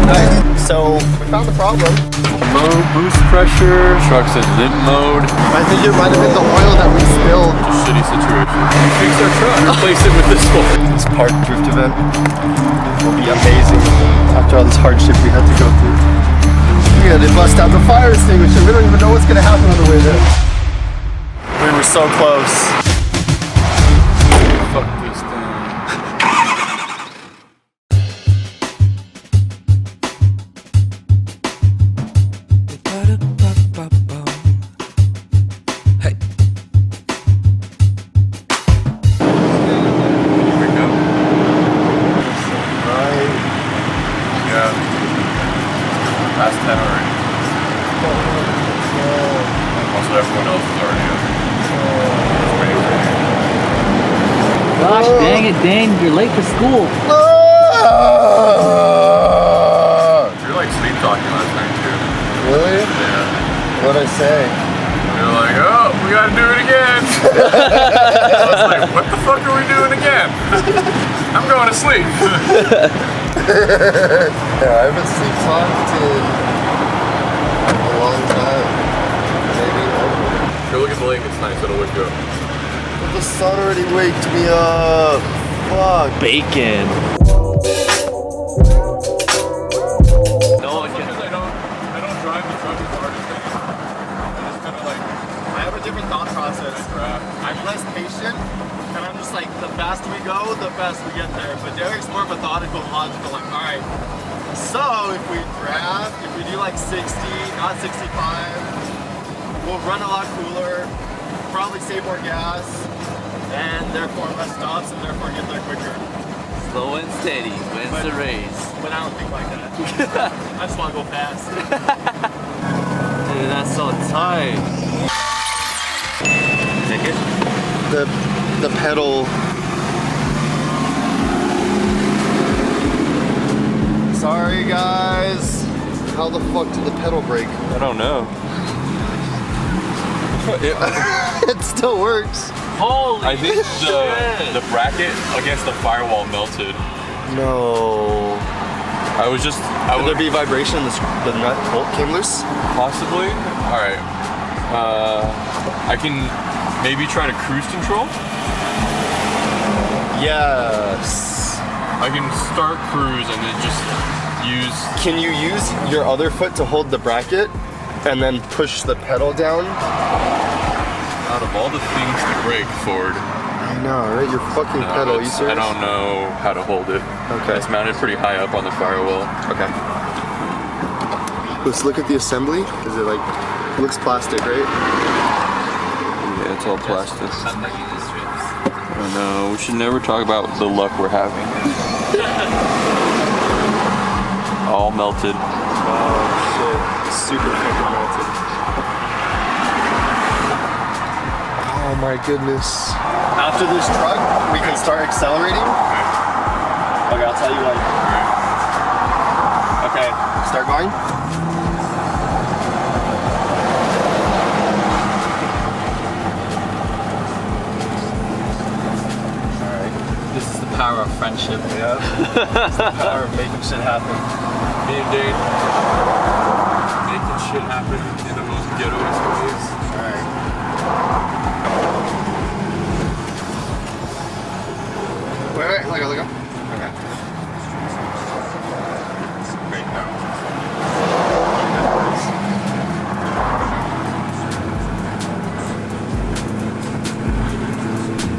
Nice. So we found the problem. Low boost pressure, truck's in limp mode. I think it might have been the oil that we spilled. Shitty situation. Fix our truck, replace it with this one. This park drift event will be amazing after all this hardship we had to go through. Yeah, they bust out the fire extinguisher. We don't even know what's gonna happen on the way there. We were so close. Fuck this thing. Hey. Here we go. Right. Yeah. Past 10 already. Also, everyone else is already up. Gosh, dang it, Dane, you're late for school. You're like sleep talking last night too. Really? Yeah. What'd I say? You're like, oh, we gotta do it again. I was like, what the fuck are we doing again? I'm going to sleep. Yeah, I haven't sleep talked in a long time. Maybe ever. Go look at the lake, it's nice, it'll wake you up. But the sun already waked me up. Fuck. Bacon. No, because I don't drive the truck as hard as they do. I just kind of like, I have a different thought process. I'm less patient, and I'm just like, the faster we go, the faster we get there. But Derek's more methodical, logical, like, all right, so if we draft, if we do like 60, not 65, we'll run a lot cooler, probably save more gas, and therefore less stops, and therefore get there quicker. Slow and steady wins the race. But I don't think like that. I just want to go fast. Dude, that's so tight. Take it? The pedal. Sorry guys. How the fuck did the pedal break? I don't know. It still works. Holy I think shit. the bracket against the firewall melted. No. Would Would there be vibration and the nut bolt came loose? possibly? Alright. I can maybe try to cruise control. Yes. I can start cruise and then just use. Can you use your other foot to hold the bracket and then push the pedal down? Out of all the things to break, Ford. I know, right? Your fucking pedal. You I serious? don't know how to hold it. Okay. It's mounted pretty high up on the firewall. Okay. Let's look at the assembly. Is it like, looks plastic, right? Yeah, it's all plastic. I know, we should never talk about the luck we're having. All melted. Oh shit. Super fucking melted. Oh my goodness. After this truck, we can start accelerating. Okay, I'll tell you when. Okay, start going. This is the power of friendship. Yeah. It's the power of making shit happen. Me and Dane making shit happen in the most ghettoest ways. Alright. Wait, let go. Okay. Great, now.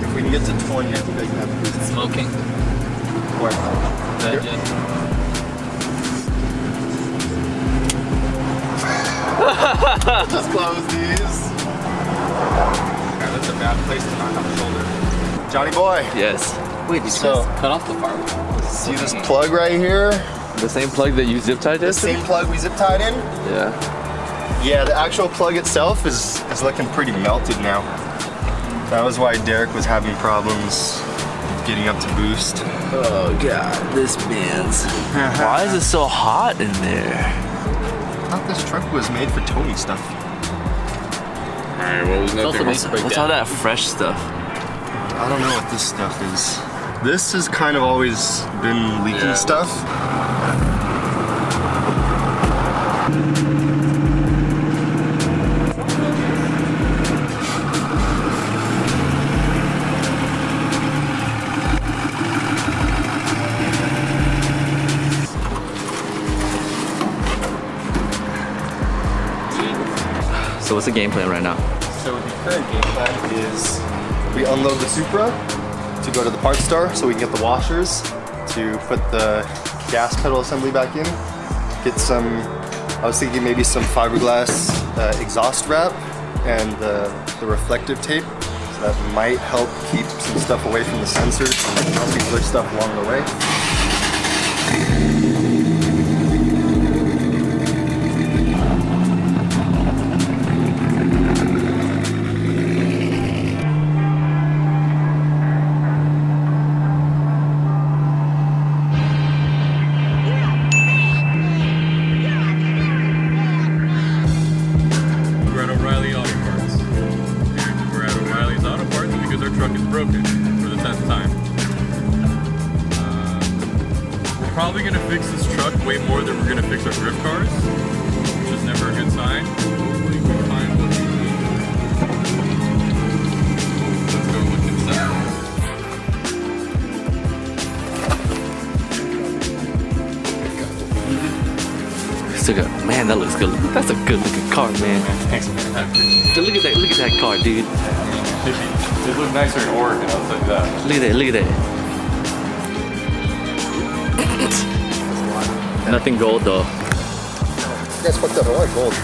If we can get to 20, I think I can have a boost. Smoking. Where? Legend. Just close these. Okay, that's a bad place to knock on the shoulder. Johnny boy. Yes. Wait, did So- you guys cut off the firewall? See this plug right here? The same plug that you zip tied The this? same plug we zip tied in? Yeah. Yeah, the actual plug itself is looking pretty melted now. That was why Derek was having problems getting up to boost. Oh god, this man's. Why is it so hot in there? I thought this truck was made for towing stuff. Alright, well, there's nothing What's all that fresh stuff? I don't know what this stuff is. This has kind of always been leaking Yeah. stuff. So what's the game plan right now? So the current game plan is we unload the Supra to go to the parts store so we can get the washers to put the gas pedal assembly back in. Get some, I was thinking maybe some fiberglass exhaust wrap and the reflective tape. So that might help keep some stuff away from the sensors and other stuff along the way. Probably gonna fix this truck way more than we're gonna fix our drift cars, which is never a good sign. Hopefully we find what we need. Let's go look inside. Still got, man, that looks good. That's a good looking car, man. Thanks, man. Look at that car, dude. It looked nicer in Oregon, I'll tell you that. Look at that, look at that. Nothing gold though. You guys fucked up. I like gold.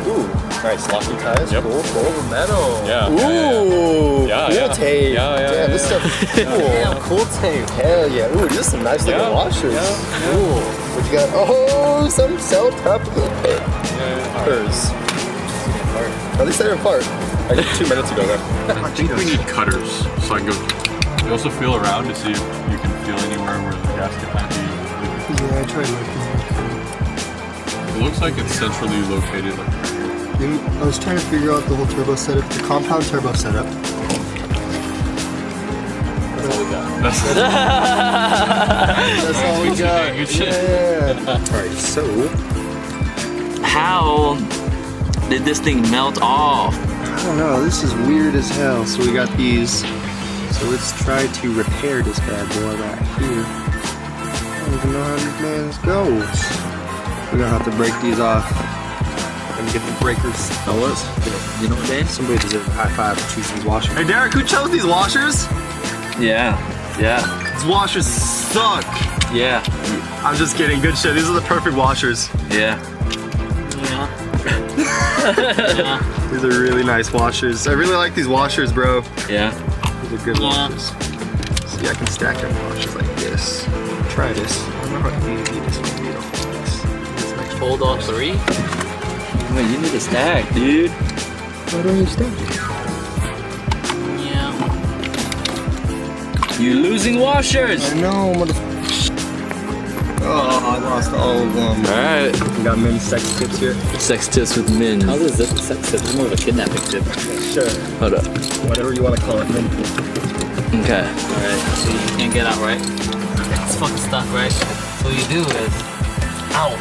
Ooh, nice. Locking ties. Yep. Gold metal. Yeah. Ooh, yeah, cool tape. Yeah, this stuff is cool. Yeah. Cool tape. Hell yeah. Ooh, these are some nice looking washers. Yeah. Cool. What you got? Oh, some self-tap P.A.R.C. At least they're apart. I did 2 minutes ago though. I think we need cutters, so I can go. You also feel around to see if you can feel anywhere where the gasket might be. Yeah, I tried looking. It looks like it's centrally located like right here. I was trying to figure out the whole turbo setup, the compound turbo setup. That's all we got. That's all we got. Good shit. Yeah. Alright, so How did this thing melt off? I don't know, this is weird as hell. So we got these. So let's try to repair this bad boy right here. I don't even know how this man's goes. We're gonna have to break these off and get the breakers. Oh, what? You know what, Dan? Somebody deserves a high five for choosing these washers. Hey Derek, who chose these washers? Yeah. These washers suck. Yeah. I'm just kidding, good shit. These are the perfect washers. Yeah. These are really nice washers. I really like these washers, bro. Yeah. These are good washers. See, I can stack them washers like this. Try this. I don't know how easy this will be to hold this. Hold all 3? Wait, you need to stack, dude. Why don't you stack it? Yeah. You losing washers. I know, motherfucker. Oh, I lost all of them. Alright. We got men's sex tips here. Sex tips with men. How is this a sex tip? It's more of a kidnapping tip. Sure. Hold up. Whatever you want to call it, men. Okay. Alright, so you can't get out, right? It's fucking stuck, right? So what you do is... Ow!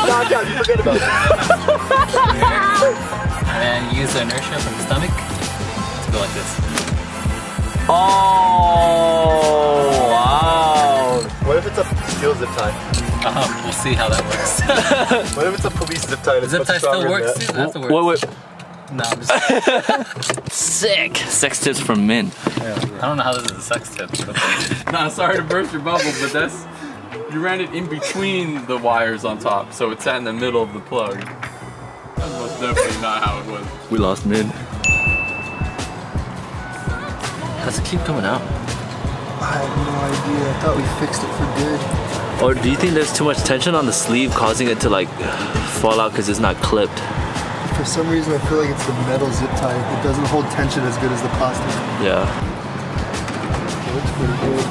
Knock out, you forget about it. And then you use the inertia from the stomach to go like this. Oh, wow. What if it's a steel zip tie? We'll see how that works. What if it's a police zip tie? Zip tie still works too? That's what works. Wait. No, I'm just... Sick. Sex tips from men. I don't know how this is a sex tip. Nah, sorry to burst your bubble, but that's, you ran it in between the wires on top, so it sat in the middle of the plug. That's most definitely not how it was. We lost men. How's it keep coming out? I have no idea. I thought we fixed it for good. Or do you think there's too much tension on the sleeve causing it to like fall out because it's not clipped? For some reason, I feel like it's the metal zip tie. It doesn't hold tension as good as the plastic. Yeah. It looks pretty good.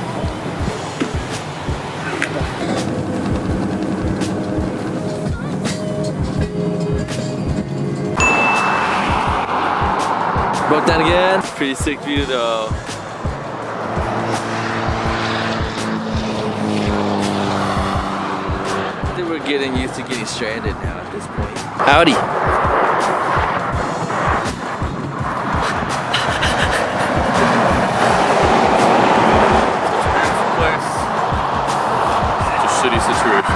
Broke down again. Pretty sick view though. I think we're getting used to getting stranded now at this point. Howdy. It's a shitty situation.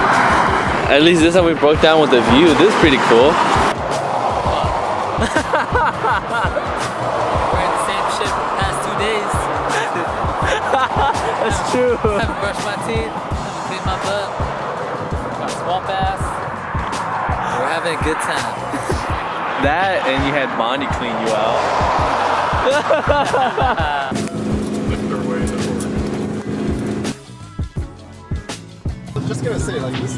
At least this time we broke down with the view. This is pretty cool. We're in the same shit for the past 2 days. That's true. Haven't brushed my teeth, haven't cleaned my butt, got swamp ass. We're having a good time. That and you had Bonnie clean you out. Lift our way in the border. I'm just gonna say, like, this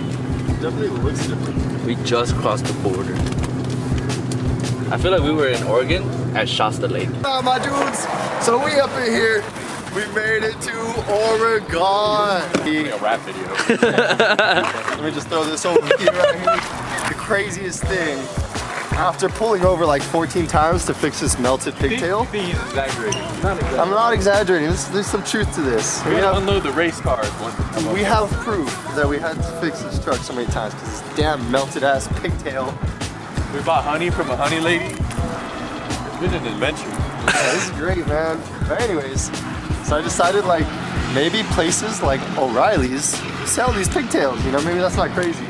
definitely looks different. We just crossed the border. I feel like we were in Oregon at Shasta Lake. Ah, my dudes, so we up in here. We made it to Oregon. A rap video. Let me just throw this over here right here. The craziest thing, after pulling over like 14 times to fix this melted pigtail. He's exaggerating. I'm not exaggerating, there's some truth to this. We had to unload the race cars once. We have proof that we had to fix this truck so many times because this damn melted ass pigtail. We bought honey from a honey lady. It's been an adventure. Yeah, this is great, man. But anyways, so I decided like maybe places like O'Reilly's sell these pigtails, you know, maybe that's not crazy.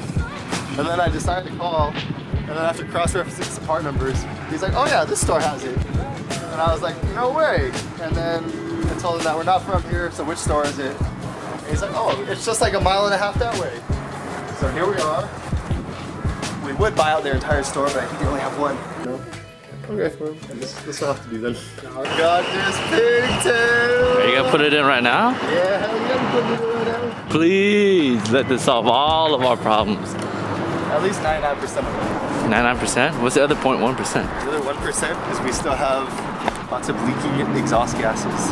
And then I decided to call, and then after cross-referencing some part numbers, he's like, oh yeah, this store has it. And I was like, no way. And then I told him that we're not from here, so which store is it? And he's like, oh, it's just like 1.5 miles that way. So here we are. We would buy out their entire store, but I think they only have one. No. Okay, well, this will have to do then. I got this pigtail! Are you gonna put it in right now? Yeah, hell yeah, I'm putting it in right now. Please let this solve all of our problems. At least 99% of it. 99%? What's the other 0.1%? The other 1% is we still have lots of leaking exhaust gases.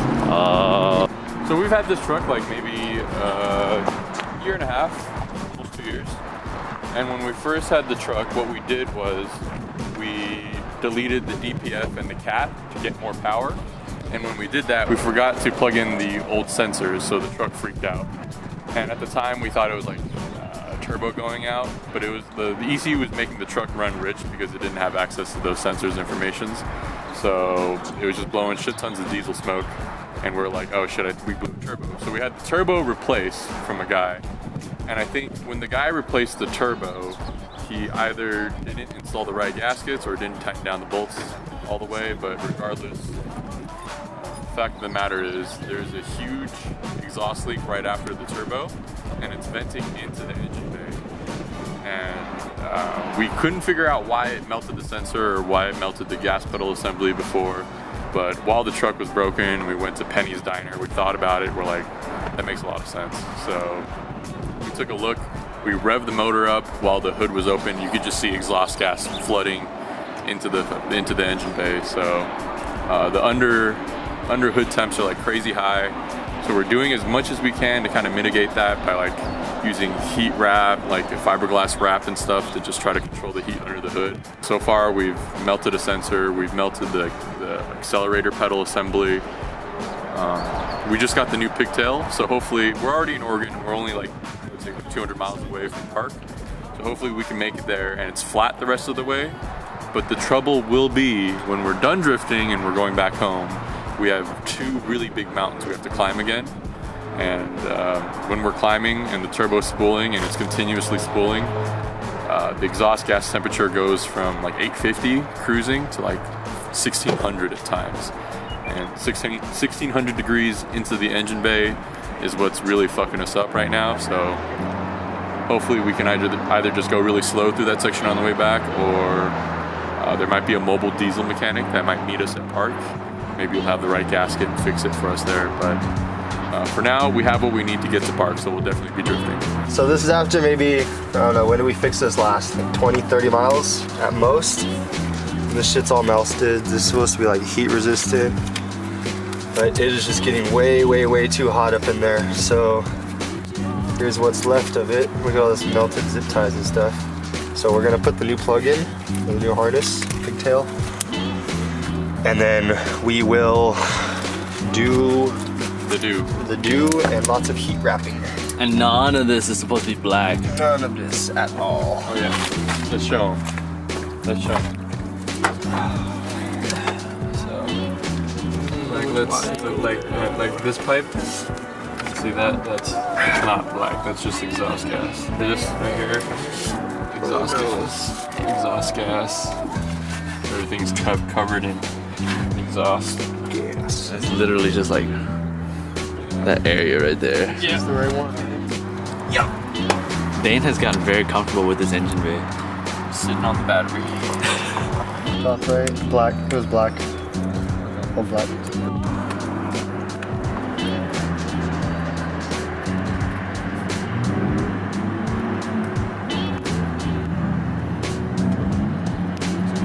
So we've had this truck like maybe a year and a half, almost 2 years. And when we first had the truck, what we did was we deleted the DPF and the cat to get more power. And when we did that, we forgot to plug in the old sensors, so the truck freaked out. And at the time, we thought it was like a turbo going out, but it was the ECU was making the truck run rich because it didn't have access to those sensors informations. So it was just blowing shit tons of diesel smoke. And we're like, oh shit, we blew the turbo. So we had the turbo replaced from a guy. And I think when the guy replaced the turbo, he either didn't install the right gaskets or didn't tighten down the bolts all the way, but regardless, the fact of the matter is there's a huge exhaust leak right after the turbo, and it's venting into the engine bay. And we couldn't figure out why it melted the sensor or why it melted the gas pedal assembly before, but while the truck was broken, we went to Penny's Diner, we thought about it, we're like, that makes a lot of sense. So we took a look, we revved the motor up while the hood was open. You could just see exhaust gas flooding into the engine bay. So the under hood temps are like crazy high. So we're doing as much as we can to kind of mitigate that by like using heat wrap, like a fiberglass wrap and stuff to just try to control the heat under the hood. So far we've melted a sensor, we've melted the accelerator pedal assembly. We just got the new pigtail, so hopefully we're already in Oregon. We're only like 200 miles away from Park, so hopefully we can make it there and it's flat the rest of the way. But the trouble will be when we're done drifting and we're going back home, we have 2 really big mountains we have to climb again. And when we're climbing and the turbo's spooling and it's continuously spooling, the exhaust gas temperature goes from like 850 cruising to like 1600 at times. And 1600 degrees into the engine bay is what's really fucking us up right now. So hopefully we can either just go really slow through that section on the way back, or there might be a mobile diesel mechanic that might meet us at Park. Maybe we'll have the right gasket and fix it for us there. But for now, we have what we need to get to Park, so we'll definitely be drifting. So this is after maybe, I don't know, when did we fix this last? Like 20, 30 miles at most. This shit's all melted. This is supposed to be like heat resistant, but it is just getting way, way, way too hot up in there. So here's what's left of it. Look at all this melted zip ties and stuff. So we're gonna put the new plug in, the new harness, pigtail, and then we will do the do and lots of heat wrapping. And none of this is supposed to be black. None of this at all. Oh yeah. Let's show 'em. Let's show 'em. So, like like this pipe. See that? That's not black. That's just exhaust gas. They're just right here. Exhaust gas. Exhaust gas. Everything's covered in exhaust. Yes. It's literally just like that area right there. Yeah. That's the right one. Yep. Dane has gotten very comfortable with this engine bay. Sitting on the battery. Top right. Black. It was black. Oh, black.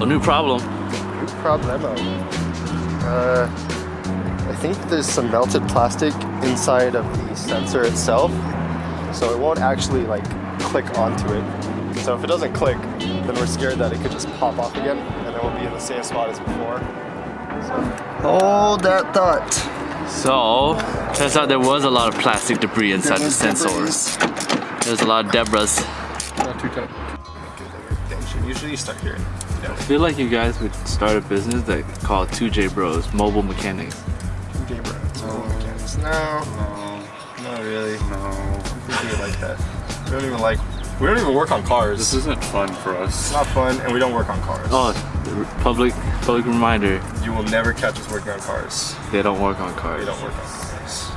A new problem. Problemo. I think there's some melted plastic inside of the sensor itself, so it won't actually like click onto it. So if it doesn't click, then we're scared that it could just pop off again, and then we'll be in the same spot as before. So hold that thought. So, turns out there was a lot of plastic debris inside the sensors. There's a lot of debris. Not too tight. Usually you start here. I feel like you guys would start a business that called 2J Bros, Mobile Mechanics. 2J Bros. Mechanics. No, not really. No, we do it like that. We don't even work on cars. This isn't fun for us. It's not fun, and we don't work on cars. Oh, public reminder. You will never catch us working on cars. They don't work on cars. We don't work on cars.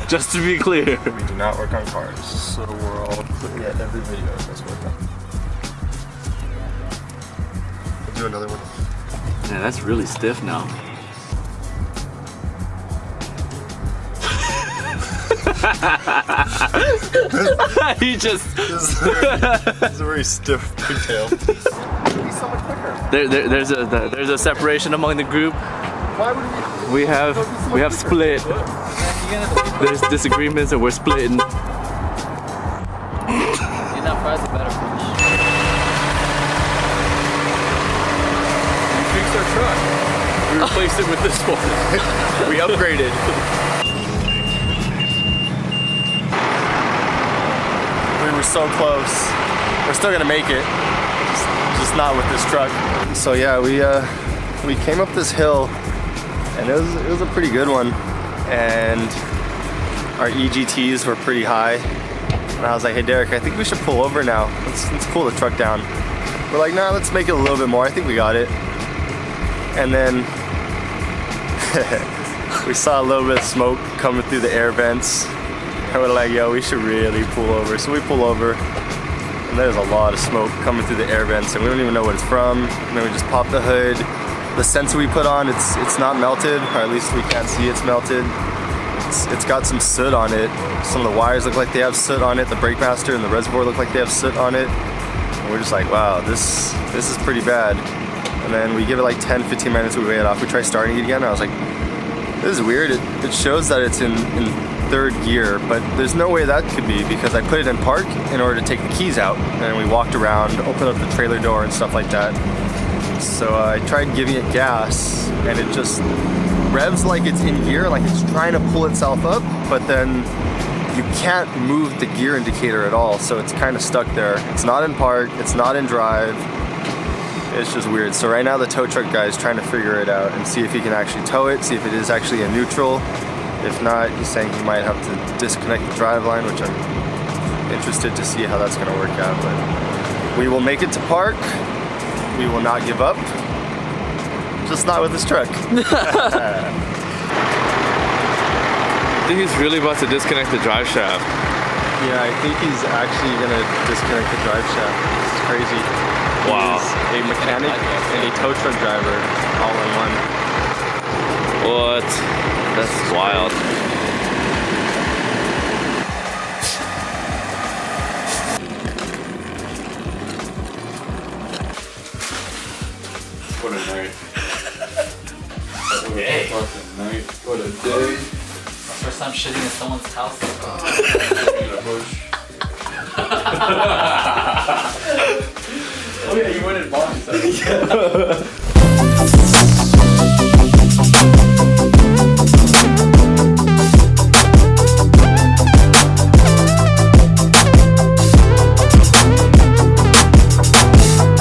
Just to be clear. We do not work on cars. So we're all clear. Yeah, every video that's worked on. We'll do another one. Yeah, that's really stiff now. He just. This is a very stiff pigtail. It'll be so much quicker. There's a separation among the group. Why would We have split. There's disagreements and we're splitting. Enough fries are better for me. We fixed our truck. We replaced it with this one. we upgraded? We were so close. We're still gonna make it. Just not with this truck. So yeah, we came up this hill, and it was a pretty good one. And our EGTs were pretty high. And I was like, hey Derek, I think we should pull over now. Let's pull the truck down. We're like, nah, let's make it a little bit more. I think we got it. And then we saw a little bit of smoke coming through the air vents. And we're like, yo, we should really pull over. So we pull over, and there's a lot of smoke coming through the air vents, and we don't even know what it's from. And then we just pop the hood. The sensor we put on, it's not melted, or at least we can't see it's melted. It's got some soot on it. Some of the wires look like they have soot on it. The brake master and the reservoir look like they have soot on it. And we're just like, wow, this is pretty bad. And then we give it like 10-15 minutes, we weigh it off. We try starting it again, and I was like, this is weird. It shows that it's in third gear, but there's no way that could be because I put it in park in order to take the keys out. And we walked around, opened up the trailer door and stuff like that. So I tried giving it gas, and it just revs like it's in gear, like it's trying to pull itself up, but then you can't move the gear indicator at all, so it's kind of stuck there. It's not in park, it's not in drive. It's just weird. So right now the tow truck guy is trying to figure it out and see if he can actually tow it, see if it is actually a neutral. If not, he's saying he might have to disconnect the drive line, which I'm interested to see how that's gonna work out. But we will make it to park. We will not give up. Just not with this truck. I think he's really about to disconnect the drive shaft. Yeah, I think he's actually gonna disconnect the drive shaft. It's crazy. Wow. He's a mechanic and a tow truck driver all in one. What? That's wild. What a night. What a fucking night. What a day. First time shitting in someone's house. In a bush. Oh yeah, you went and bought it.